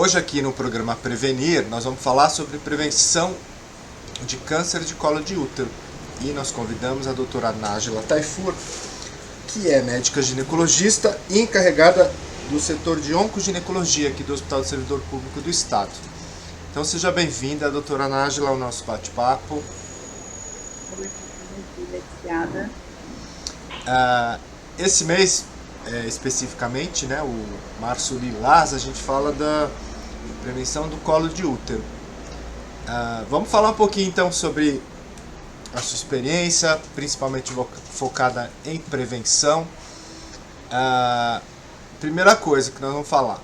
Hoje aqui no programa Prevenir, nós vamos falar sobre prevenção de câncer de colo de útero. E nós convidamos a doutora Nájila Tayfur, que é médica ginecologista e encarregada do setor de oncoginecologia aqui do Hospital do Servidor Público do Estado. Então seja bem-vinda, doutora Nájila, ao nosso bate-papo. Obrigada. Esse mês, especificamente, né, o Março Lilás, a gente fala da prevenção do colo de útero. Vamos falar um pouquinho então sobre a sua experiência, principalmente focada em prevenção. Primeira coisa que nós vamos falar,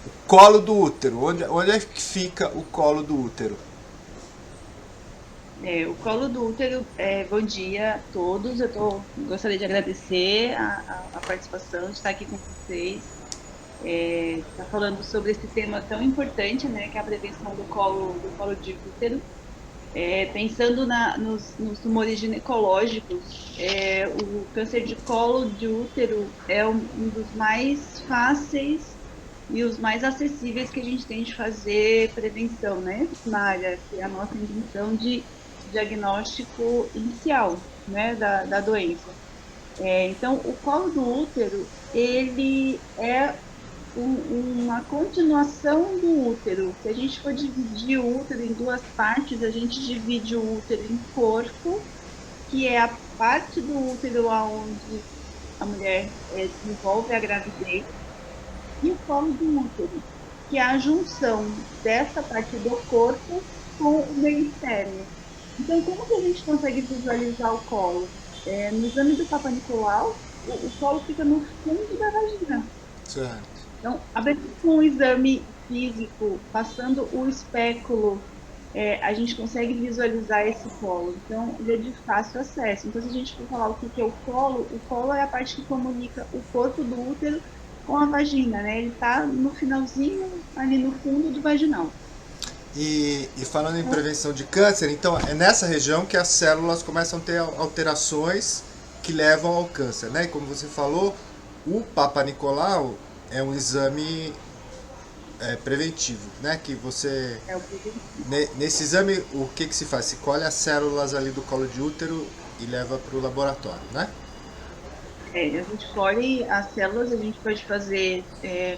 o colo do útero. Onde é que fica o colo do útero? O colo do útero, bom dia a todos. Gostaria de agradecer a participação, de estar aqui com vocês. Está falando sobre esse tema tão importante, né, que é a prevenção do colo de útero. Pensando nos tumores ginecológicos, o câncer de colo de útero é um dos mais fáceis e os mais acessíveis que a gente tem de fazer prevenção, né, na área, que é a nossa intenção de diagnóstico inicial, né, da doença. Então, o colo do útero, ele é uma continuação do útero. Se a gente for dividir o útero em duas partes, a gente divide o útero em corpo, que é a parte do útero onde a mulher desenvolve a gravidez, e o colo do útero, que é a junção dessa parte do corpo com o meio externo. Então, como que a gente consegue visualizar o colo? No exame do Papa Nicolau, o colo fica no fundo da vagina. Certo. Então, apenas com um exame físico, passando o espéculo, a gente consegue visualizar esse colo. Então, ele é de fácil acesso. Então, se a gente for falar o que é o colo é a parte que comunica o corpo do útero com a vagina, né? Ele está no finalzinho, ali no fundo do vaginal. E falando em prevenção de câncer, então é nessa região que as células começam a ter alterações que levam ao câncer, né? E como você falou, o Papa Nicolau é um exame preventivo, né? Que você... Nesse exame, o que se faz? Se colhe as células ali do colo de útero e leva para o laboratório, né? A gente colhe as células, a gente pode fazer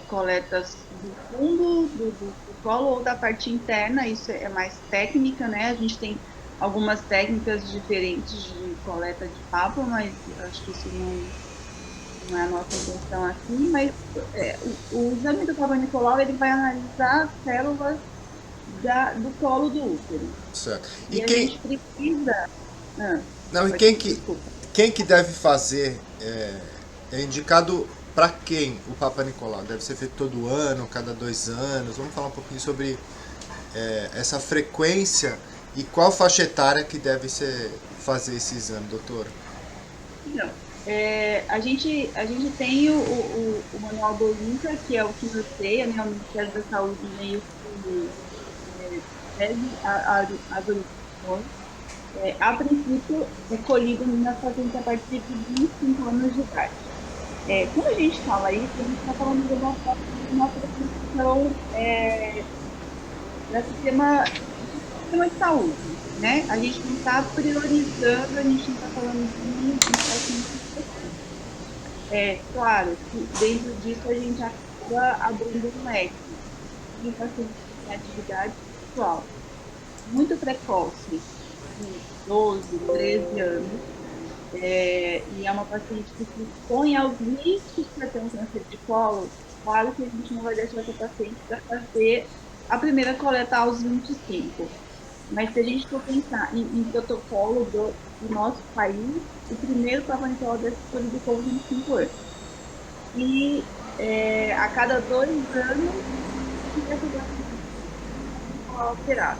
coletas do fundo do colo ou da parte interna, isso é mais técnica, né? A gente tem algumas técnicas diferentes de coleta de papa, mas acho que isso não é a nossa intenção aqui, mas o exame do Papa Nicolau, ele vai analisar as células do colo do útero. Certo. E a gente precisa... Não, e quem que deve fazer, é indicado para quem o Papa Nicolau? Deve ser feito todo ano, cada 2 anos? Vamos falar um pouquinho sobre essa frequência e qual faixa etária que deve fazer esse exame, doutora? Não. A gente tem o manual do INCA, que é o que norteia, né, o Ministério da Saúde, meio que segue as orientações. A princípio, é colhido nas pacientes a partir de 25 anos de idade. Quando a gente fala isso, a gente está falando de uma prevenção do sistema de saúde, né? A gente não está priorizando, a gente não está falando de uma paciente. Claro que dentro disso a gente acaba abrindo um leque de pacientes em atividade sexual muito precoce, de 12, 13 anos, e é uma paciente que se expõe aos riscos para ter um câncer de colo. Claro que a gente não vai deixar essa paciente para fazer a primeira coleta aos 25. Mas se a gente for pensar em protocolo do nosso país, o primeiro Papa Nicolau deve ser colhido com 25 anos. E a cada 2 anos, fica alterado.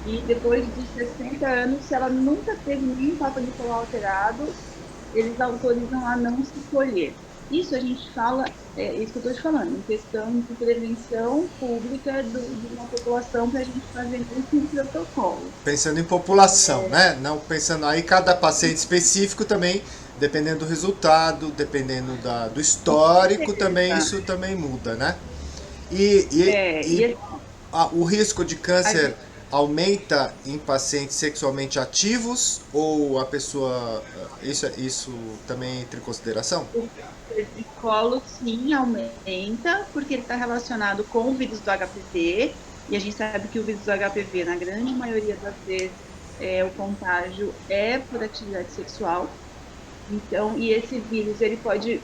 E depois de 60 anos, se ela nunca teve nenhum Papa Nicolau alterado, eles autorizam a não se colher. Isso a gente fala, isso que eu estou te falando, em questão de prevenção pública de uma população para a gente fazer esse protocolo. Pensando em população, né? Não pensando aí cada paciente específico também, dependendo do resultado, dependendo do histórico, também isso também muda, né? E, e, E e o risco de a câncer gente aumenta em pacientes sexualmente ativos ou a pessoa. Isso também entra em consideração? O câncer de colo, sim, aumenta, porque ele está relacionado com o vírus do HPV, e a gente sabe que o vírus do HPV, na grande maioria das vezes, o contágio é por atividade sexual. Então, e esse vírus, ele pode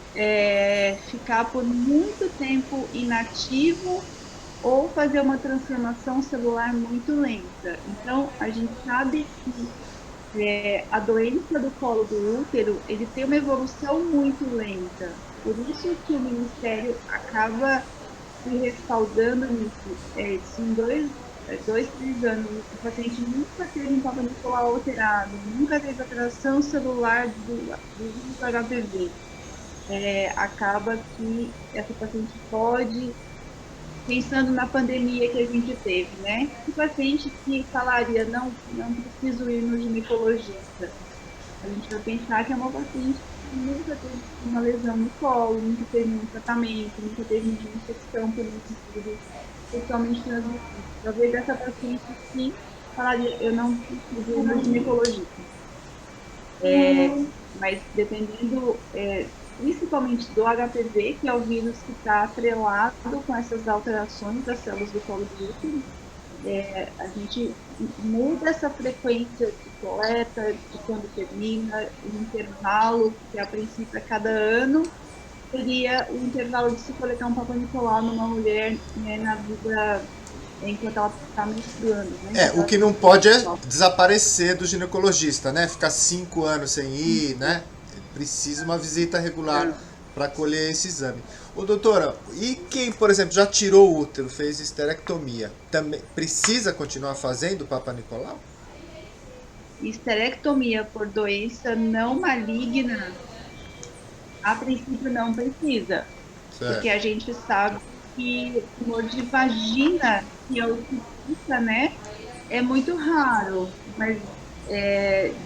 ficar por muito tempo inativo ou fazer uma transformação celular muito lenta. Então, a gente sabe que a doença do colo do útero, ele tem uma evolução muito lenta. Por isso que o Ministério acaba se respaldando nisso. Se em 3 anos o paciente nunca teve um Papa Nicolau alterado, nunca teve alteração celular do vírus do HPV, acaba que essa paciente pode, pensando na pandemia que a gente teve, né? O paciente que falaria, não preciso ir no ginecologista, a gente vai pensar que é uma paciente que nunca teve uma lesão no colo, nunca teve nenhum tratamento, nunca teve nenhuma infecção por um vírus sexualmente transmissível. Talvez essa paciente, sim, falaria, eu não preciso ir no ginecologista. Mas dependendo, principalmente do HPV, que é o vírus que está atrelado com essas alterações das células do colo do útero, a gente muda essa frequência de coleta, de quando termina, o intervalo, que a princípio a cada ano, seria o intervalo de se coletar um Papa Nicolau numa mulher, né, na vida enquanto ela está menstruando. Né, O que não pode é desaparecer do ginecologista, né? Ficar 5 anos sem ir, né? Precisa uma visita regular para colher esse exame. Ô, doutora, e quem, por exemplo, já tirou o útero, fez esterectomia, também precisa continuar fazendo Papa Nicolau? Esterectomia por doença não maligna, a princípio não precisa, porque Certo. a gente sabe que tumor de vagina, que é o que fica, né, é muito raro, mas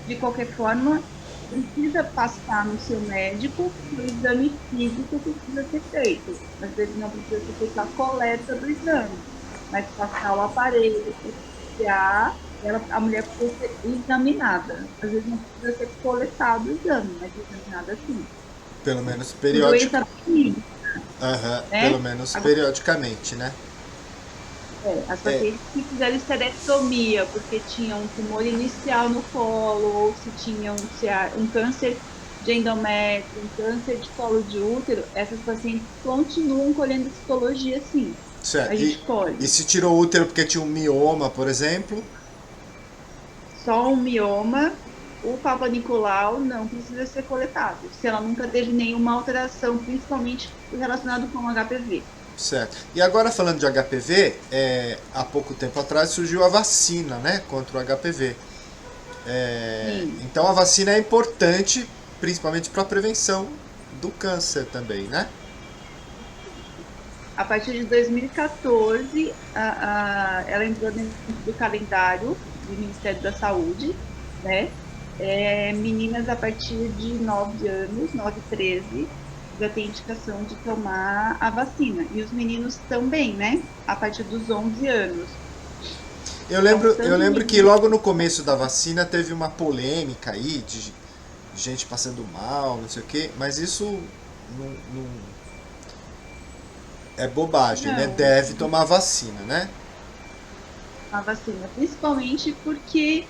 de qualquer forma precisa passar no seu médico que o exame físico precisa ser feito. Às vezes não precisa ser feita a coleta do exame, mas passar o aparelho, a mulher precisa ser examinada. Às vezes não precisa ser coletado o exame, mas examinada sim. Pelo menos Por periódico. doença benigna, Aham, pelo né? menos Agora, periodicamente, né? as É, pacientes que fizeram esterectomia porque tinham um tumor inicial no colo, ou se tinham um câncer de endométrio, um câncer de colo de útero, essas pacientes continuam colhendo citologia, sim. A certo. gente E colhe. se tirou o útero porque tinha um mioma, por exemplo? Só um mioma, o Papa Nicolau não precisa ser coletado, se ela nunca teve nenhuma alteração, principalmente relacionado com o HPV. Certo. E agora falando de HPV, há pouco tempo atrás surgiu a vacina, né, contra o HPV. Sim. Então a vacina é importante, principalmente para a prevenção do câncer também, né? A partir de 2014, ela entrou dentro do calendário do Ministério da Saúde, né? Meninas a partir de 9 anos, 9, 13, já tem indicação de tomar a vacina. E os meninos também, né? A partir dos 11 anos. Então, Eu tanto lembro que meninos. logo no começo da vacina teve uma polêmica aí de gente passando mal, não sei o quê, mas isso não é bobagem, né? Não, Deve tomar vacina, né? a vacina, principalmente porque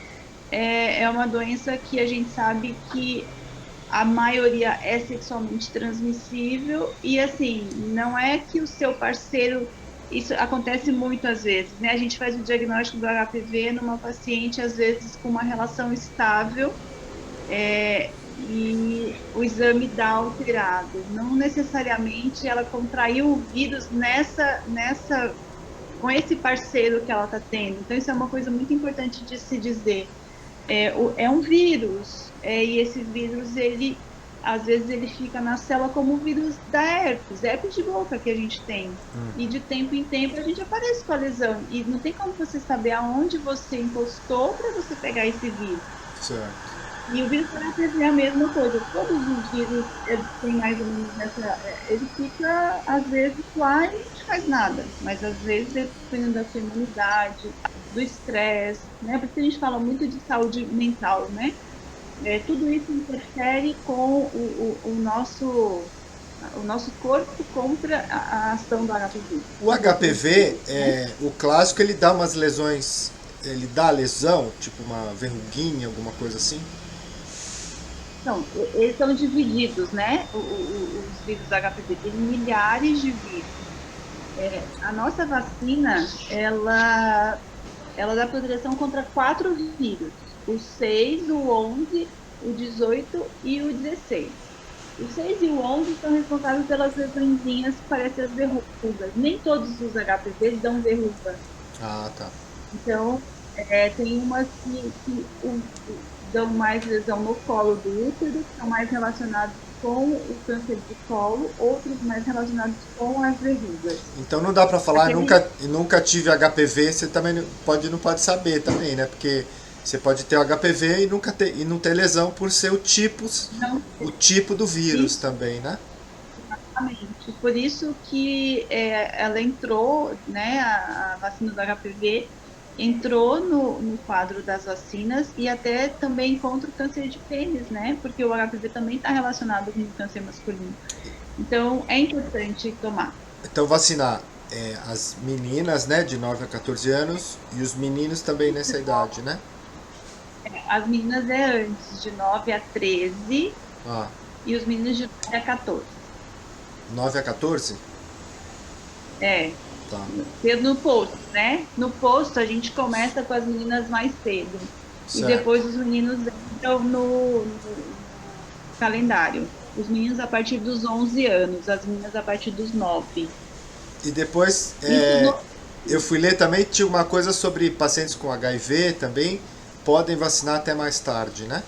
é uma doença que a gente sabe que a maioria é sexualmente transmissível e assim, não é que o seu parceiro, isso acontece muitas vezes, né? A gente faz o diagnóstico do HPV numa paciente, às vezes, com uma relação estável, e o exame dá alterado. Não necessariamente ela contraiu o vírus com esse parceiro que ela está tendo. Então, isso é uma coisa muito importante de se dizer. É um vírus, e esse vírus, ele às vezes ele fica na célula como o vírus da herpes de boca que a gente tem. E de tempo em tempo a gente aparece com a lesão. E não tem como você saber aonde você encostou para você pegar esse vírus. Certo. E o vírus HPV é a mesma coisa. Todos os vírus, eles têm mais ou menos nessa. Ele fica, às vezes, lá e não te faz nada. Mas, às vezes, dependendo da sua imunidade, do estresse, né? Porque a gente fala muito de saúde mental, né? Tudo isso interfere com o nosso corpo contra a ação do HPV. O HPV, o clássico, ele dá umas lesões, ele dá lesão, tipo uma verruguinha, alguma coisa assim? Então, eles são divididos, né? Os vírus HPV tem milhares de vírus. A nossa vacina, ela dá proteção contra 4 vírus: o 6, o 11, o 18 e o 16. O 6 e o 11 são responsáveis pelas lesõezinhas que parecem as verrugas. Nem todos os HPVs dão verruga. Ah, tá. Então, tem umas que dão mais lesão no colo do útero, que são mais relacionados com o câncer de colo, outros mais relacionados com as verrugas. Então não dá pra falar, Aquele nunca tive HPV, você também não pode saber também, né? Porque você pode ter o HPV e não ter lesão por ser não o tipo do vírus existe. também, né? Exatamente. Por isso que ela entrou, né, a vacina do HPV entrou no quadro das vacinas e até também contra o câncer de pênis, né? Porque o HPV também está relacionado com o câncer masculino. Então, é importante tomar. Então vacinar as meninas, né, de 9 a 14 anos e os meninos também nessa idade, né? As meninas antes, de 9 a 13, Ah, e os meninos de 9 a 14. 9 a 14? É, Tá, no posto, né? No posto a gente começa com as meninas mais cedo. E certo. depois os meninos entram no calendário. Os meninos a partir dos 11 anos, as meninas a partir dos 9. E depois Isso no, eu fui ler também, tinha uma coisa sobre pacientes com HIV também, podem vacinar até mais tarde, né?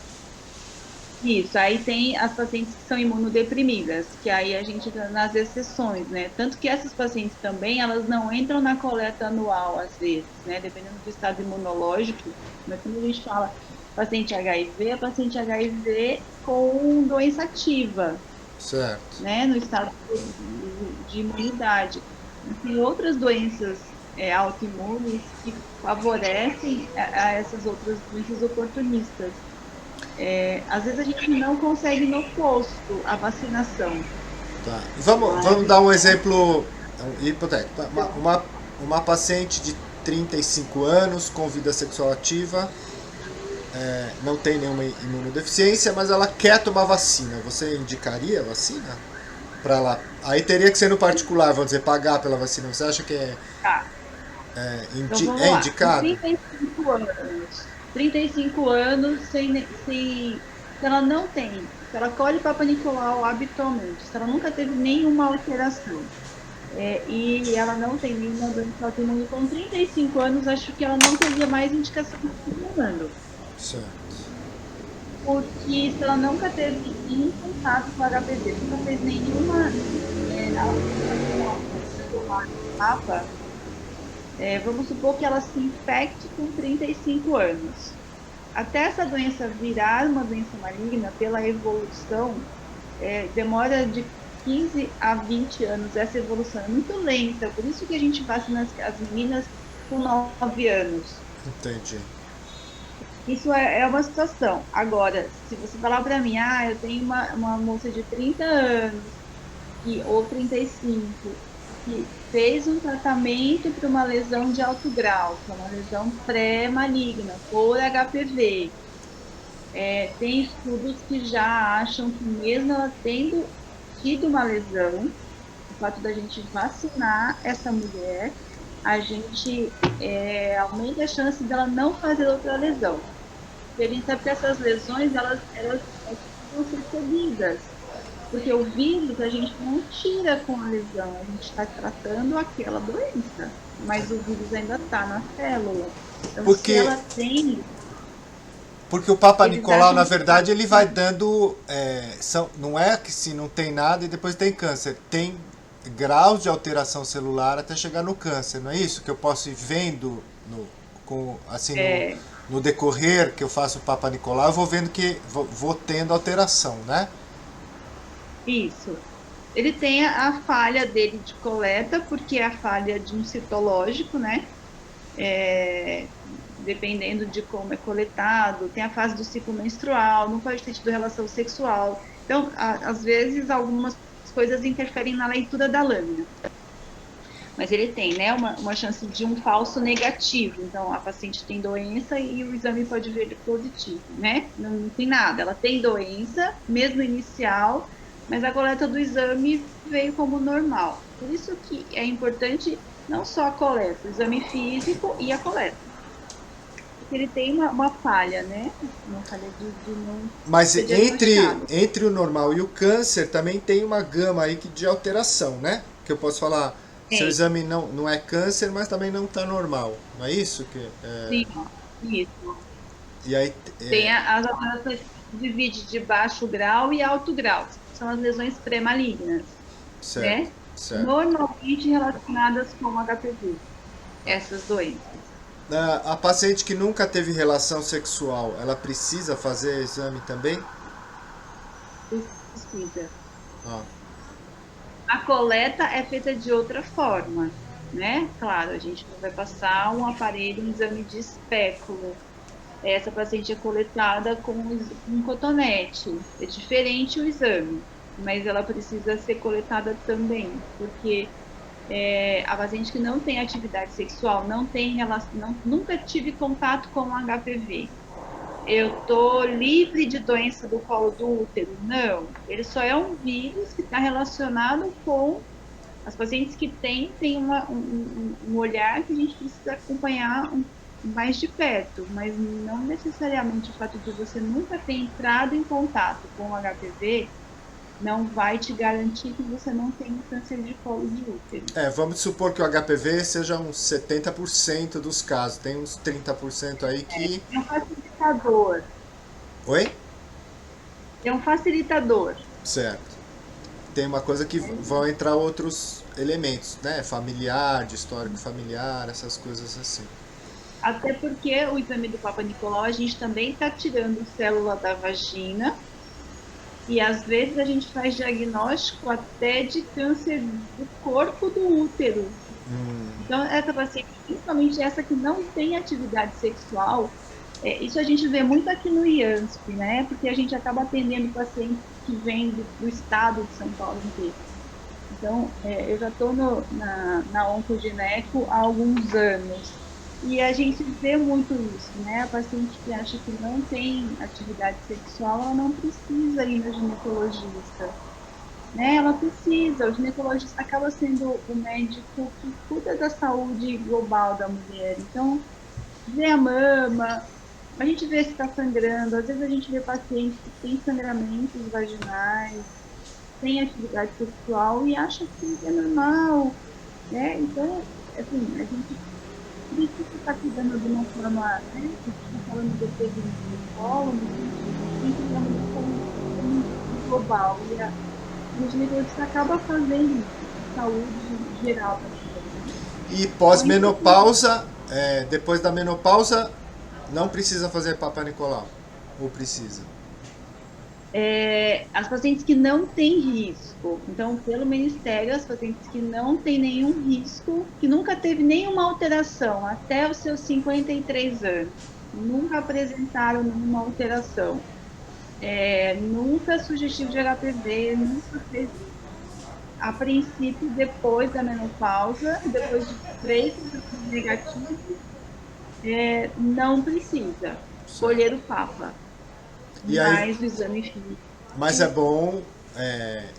Isso, aí tem as pacientes que são imunodeprimidas, que aí a gente entra nas exceções, né? Tanto que essas pacientes também, elas não entram na coleta anual, às vezes, né? Dependendo do estado imunológico, mas quando a gente fala paciente HIV, é paciente HIV com doença ativa, Certo. né? No estado de imunidade. E tem outras doenças autoimunes que favorecem a essas outras doenças oportunistas. Às vezes a gente não consegue no posto a vacinação, Tá. mas Vamos dar um exemplo hipotético. Uma paciente de 35 anos com vida sexual ativa, não tem nenhuma imunodeficiência, mas ela quer tomar vacina. Você indicaria a vacina para ela? Aí teria que ser no particular, vamos dizer, pagar pela vacina. Você acha que tá. Então vamos é lá. Com indicado? 35 anos se ela não tem, se ela colhe Papa Nicolau habitualmente, se ela nunca teve nenhuma alteração, e ela não tem nenhuma doença autoimune com 35 anos, acho que ela não teria mais indicação de fumando. Certo. Porque se ela nunca teve nenhum contato com o HPV, nunca fez nenhuma alteração celular no mapa, vamos supor que ela se infecte com 35 anos. Até essa doença virar uma doença maligna, pela evolução, demora de 15 a 20 anos. Essa evolução é muito lenta, por isso que a gente vacina as meninas com 9 anos. Entendi. Isso é uma situação. Agora, se você falar para mim, eu tenho uma moça de 30 anos, ou 35, que fez um tratamento para uma lesão de alto grau, que é uma lesão pré-maligna, por HPV. Tem estudos que já acham que mesmo ela tendo tido uma lesão, o fato da gente vacinar essa mulher, a gente aumenta a chance dela não fazer outra lesão. Porque a gente sabe que essas lesões, elas vão ser seguidas. Porque o vírus a gente não tira com a lesão, a gente está tratando aquela doença, mas o vírus ainda está na célula. Então, se Porque ela tem, Porque o Papa eles Nicolau, na acham que verdade, ele vai dando. Não é que se não tem nada e depois tem câncer. Tem graus de alteração celular até chegar no câncer, não é isso? Que eu posso ir vendo assim, é, no decorrer que eu faço o Papa Nicolau, eu vou vendo que vou tendo alteração, né? Isso. Ele tem a falha dele de coleta, porque é a falha de um citológico, né? É, dependendo de como é coletado, tem a fase do ciclo menstrual, não pode ter tido relação sexual. Então, às vezes, algumas coisas interferem na leitura da lâmina. Mas ele tem, né, uma chance de um falso negativo. Então, a paciente tem doença e o exame pode vir positivo, né? Não tem nada. Ela tem doença, mesmo inicial, mas a coleta do exame veio como normal. Por isso que é importante não só a coleta, o exame físico e a coleta. Porque ele tem uma falha, né? Uma falha de não Mas ser diagnosticado. entre o normal e o câncer também tem uma gama aí de alteração, né? Que eu posso falar, seu Tem, exame não é câncer, mas também não está normal. Não é isso? sim, isso. E aí, Tem as alterações que divide de baixo grau e alto grau, que são as lesões pré-malignas, certo, né? certo. Normalmente relacionadas com HPV, essas doenças. A paciente que nunca teve relação sexual, ela precisa fazer exame também? Precisa. Ah, A coleta é feita de outra forma, né? Claro, a gente não vai passar um aparelho, um exame de espéculo. Essa paciente é coletada com um cotonete. É diferente o exame, mas ela precisa ser coletada também, porque a paciente que não tem atividade sexual, não tem relação, nunca tive contato com HPV. Eu tô livre de doença do colo do útero? Não. Ele só é um vírus que está relacionado com as pacientes que têm um olhar que a gente precisa acompanhar mais de perto, mas não necessariamente o fato de você nunca ter entrado em contato com o HPV não vai te garantir que você não tem um câncer de colo de útero. vamos supor que o HPV seja uns 70% dos casos. Tem uns 30% aí que. É um facilitador. Oi? É um facilitador. Certo. Tem uma coisa que vão entrar outros elementos, né? Familiar, de histórico familiar, essas coisas assim. Até porque o exame do Papa Nicolau, a gente também está tirando célula da vagina e às vezes a gente faz diagnóstico até de câncer do corpo do útero. Então, essa paciente, principalmente essa que não tem atividade sexual, isso a gente vê muito aqui no IANSP, né? Porque a gente acaba atendendo pacientes que vêm do estado de São Paulo inteiro. Então, eu já estou na Oncogineco há alguns anos. E a gente vê muito isso, né? A paciente que acha que não tem atividade sexual, ela não precisa ir no ginecologista, né? Ela precisa, o ginecologista acaba sendo o médico que cuida da saúde global da mulher. Então, vê a mama, a gente vê se está sangrando, às vezes a gente vê pacientes que têm sangramentos vaginais, têm atividade sexual e acha que é normal, né? Então, assim, a gente precisa estar cuidando de uma forma, né? A gente está falando depois do protocolo, mas a gente tem que cuidar de forma global. E o ginecologista acaba fazendo isso, a saúde geral da mulher, né? E Então, é importante. pós-menopausa, depois da menopausa, não precisa fazer Papa Nicolau. Ou precisa? As pacientes que não têm risco. Então, pelo Ministério, as pacientes que não têm nenhum risco, que nunca teve nenhuma alteração até os seus 53 anos, nunca apresentaram nenhuma alteração, nunca sugestivo de HPV, nunca fez, a princípio, depois da menopausa, depois de 3 exames negativos, não precisa Certo. colher o Papa, E aí, mas o exame físico. mas é bom,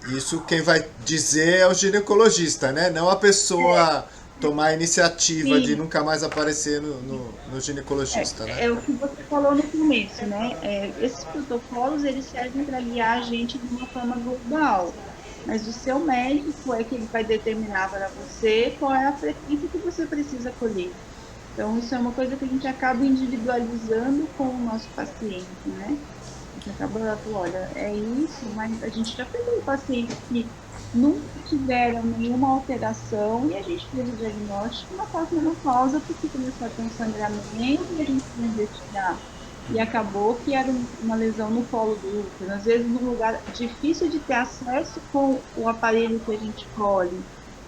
isso quem vai dizer é o ginecologista, né? Não a pessoa tomar a iniciativa de Sim, nunca mais aparecer no ginecologista, né? é o que você falou no começo, né? Esses protocolos, eles servem para guiar a gente de uma forma global, mas o seu médico é que ele vai determinar para você qual é a frequência que você precisa colher. Então, isso é uma coisa que a gente acaba individualizando com o nosso paciente, né? A gente acaba falando, olha, é isso, mas a gente já pegou pacientes que nunca tiveram nenhuma alteração e a gente fez o diagnóstico na pós-menopausa porque começou a ter um sangramento e a gente foi investigar. E acabou que era uma lesão no colo do útero, às vezes num lugar difícil de ter acesso com o aparelho que a gente colhe.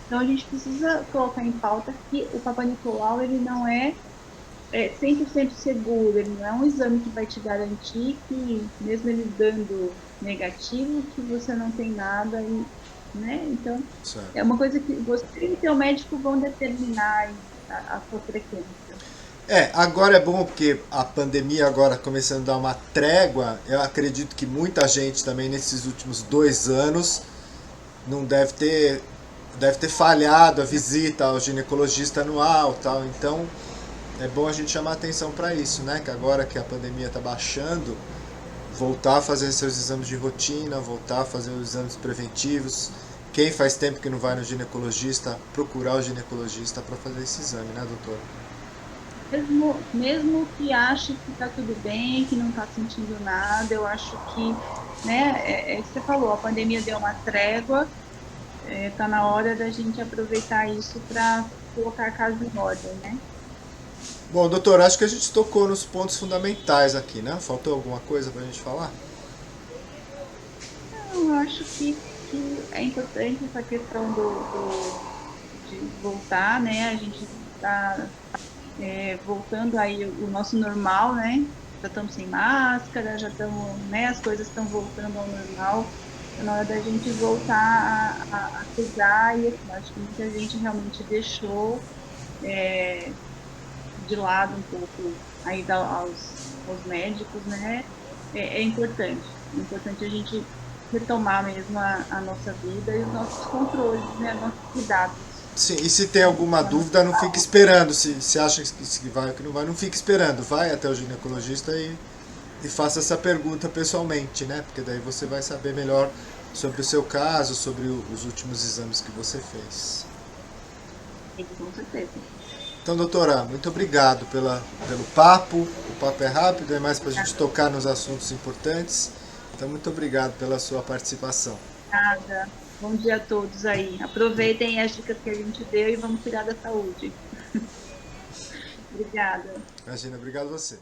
Então a gente precisa colocar em pauta que o Papa Nicolau ele não é 100% seguro, ele não é um exame que vai te garantir que, mesmo ele dando negativo, que você não tem nada, e, né? Então, é Certo. uma coisa que você e o teu médico vão determinar a sua frequência. Agora é bom porque a pandemia agora começando a dar uma trégua, eu acredito que muita gente também nesses últimos 2 anos não deve ter falhado a visita ao ginecologista anual, tal. Então é bom a gente chamar atenção para isso, né? Que agora que a pandemia está baixando, voltar a fazer seus exames de rotina, voltar a fazer os exames preventivos. Quem faz tempo que não vai no ginecologista, procurar o ginecologista para fazer esse exame, né, doutora? Mesmo que ache que está tudo bem, que não está sentindo nada, eu acho que, né, é que você falou, a pandemia deu uma trégua, tá na hora da gente aproveitar isso para colocar a casa em ordem, né? Bom, doutor, acho que a gente tocou nos pontos fundamentais aqui, né? Faltou alguma coisa para a gente falar? Então, eu acho que é importante essa questão de voltar, né? A gente está voltando aí o nosso normal, né? Já estamos sem máscara, já estamos, né? As coisas estão voltando ao normal. É na hora da gente voltar a cuidar e assim, acho que muita gente realmente deixou de lado um pouco aí aos médicos, né? É importante a gente retomar mesmo a nossa vida e os nossos controles, né? Nossos cuidados Sim, e se tem alguma com a nossa dúvida, não fique saúde. esperando. Se acha que vai ou que não vai, não fique esperando. Vai até o ginecologista e faça essa pergunta pessoalmente, né? Porque daí você vai saber melhor sobre o seu caso, sobre os últimos exames que você fez. Com certeza. Então, doutora, muito obrigado pelo papo. O papo é rápido, é mais para a gente tocar nos assuntos importantes. Então, muito obrigado pela sua participação. Obrigada. Bom dia a todos aí. Aproveitem as dicas que a gente deu e vamos cuidar da saúde. Obrigada. Imagina, obrigado a você.